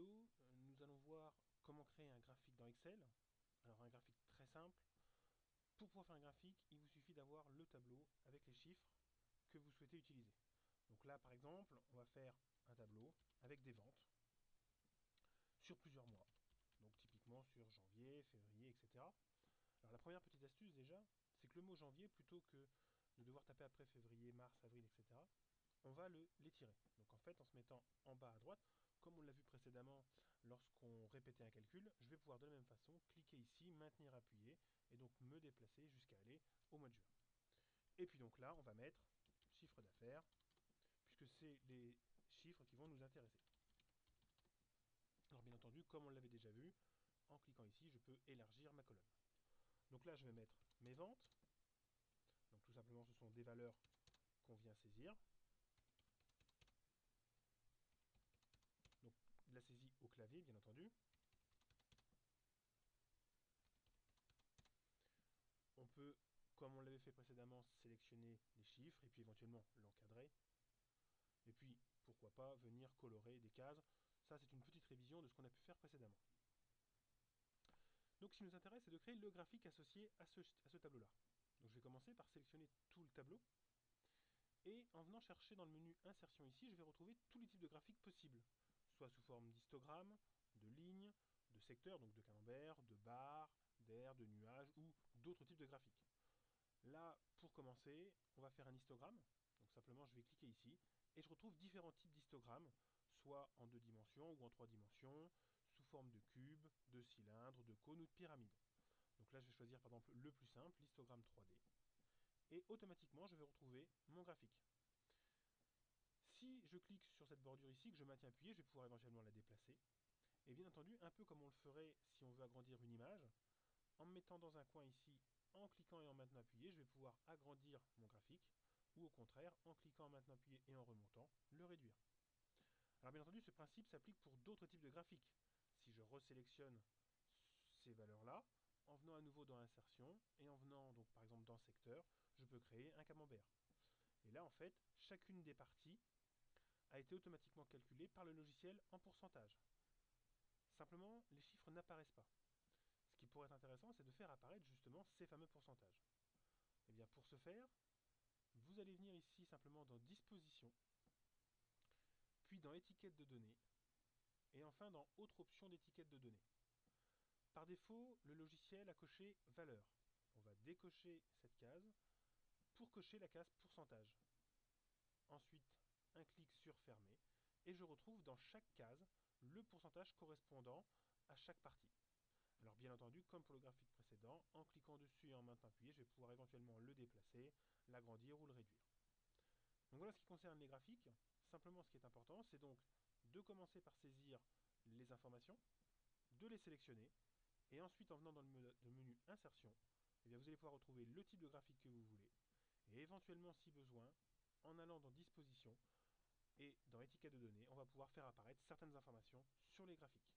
vidéo, nous allons voir comment créer un graphique dans Excel. Alors un graphique très simple. Pour pouvoir faire un graphique, il vous suffit d'avoir le tableau avec les chiffres que vous souhaitez utiliser. Donc là par exemple, on va faire un tableau avec des ventes sur plusieurs mois. Donc typiquement sur janvier, février, etc. Alors la première petite astuce déjà, c'est que le mot janvier, plutôt que de devoir taper après février, mars, avril, etc., on va l'étirer. Donc en fait, en se mettant en bas à droite, comme on l'a vu précédemment lorsqu'on répétait un calcul, je vais pouvoir de la même façon cliquer ici, maintenir appuyé, et donc me déplacer jusqu'à aller au mois de juin. Et puis donc là, on va mettre chiffre d'affaires, puisque c'est les chiffres qui vont nous intéresser. Alors bien entendu, comme on l'avait déjà vu, en cliquant ici, je peux élargir ma colonne. Donc là, je vais mettre mes ventes. Donc tout simplement, ce sont des valeurs qu'on vient saisir. Donc de la saisie au clavier, bien entendu. On peut, comme on l'avait fait précédemment, sélectionner les chiffres et puis éventuellement l'encadrer. Et puis, pourquoi pas, venir colorer des cases. Ça, c'est une petite révision de ce qu'on a pu faire précédemment. Donc, ce qui nous intéresse, c'est de créer le graphique associé à ce tableau-là. Donc, je vais commencer par sélectionner tout le tableau. Et en venant chercher dans le menu Insertion ici, je vais retrouver tous les types de graphiques possibles. Soit sous forme d'histogramme, de lignes, de secteurs, donc de camembert, de barres, d'air, de nuages ou d'autres types de graphiques. Là, pour commencer, on va faire un histogramme. Donc simplement, je vais cliquer ici et je retrouve différents types d'histogrammes, soit en 2 dimensions ou en 3 dimensions, sous forme de cubes, de cylindres, de cônes ou de pyramides. Donc là, je vais choisir par exemple le plus simple, l'histogramme 3D. Et automatiquement, je vais retrouver mon graphique. Si je clique sur cette bordure ici, que je maintiens appuyé, je vais pouvoir éventuellement la déplacer. Et bien entendu, un peu comme on le ferait si on veut agrandir une image, en me mettant dans un coin ici, en cliquant et en maintenant appuyé, je vais pouvoir agrandir mon graphique, ou au contraire, en cliquant, en maintenant appuyé et en remontant, le réduire. Alors bien entendu, ce principe s'applique pour d'autres types de graphiques. Si je resélectionne ces valeurs-là, en venant à nouveau dans Insertion, et en venant donc par exemple dans Secteur, je peux créer un camembert. Et là en fait, chacune des parties a été automatiquement calculée par le logiciel en pourcentage. Simplement, les chiffres n'apparaissent pas. Ce qui pourrait être intéressant, c'est de faire apparaître justement ces fameux pourcentages. Et bien pour ce faire, vous allez venir ici simplement dans Disposition, puis dans Étiquette de données, et enfin dans Autre option d'étiquette de données. Par défaut, le logiciel a coché Valeur. On va décocher cette case pour cocher la case pourcentage. Ensuite, un clic sur Fermer, et je retrouve dans chaque case le pourcentage correspondant à chaque partie. Alors bien entendu, comme pour le graphique précédent, en cliquant dessus et en maintenant appuyé, je vais pouvoir éventuellement le déplacer, l'agrandir ou le réduire. Donc voilà ce qui concerne les graphiques. Simplement ce qui est important, c'est donc de commencer par saisir les informations, de les sélectionner, et ensuite en venant dans le menu Insertion, eh bien, vous allez pouvoir retrouver le type de graphique que vous voulez, et éventuellement si besoin, en allant dans Disposition et dans Étiquette de données, on va pouvoir faire apparaître certaines informations sur les graphiques.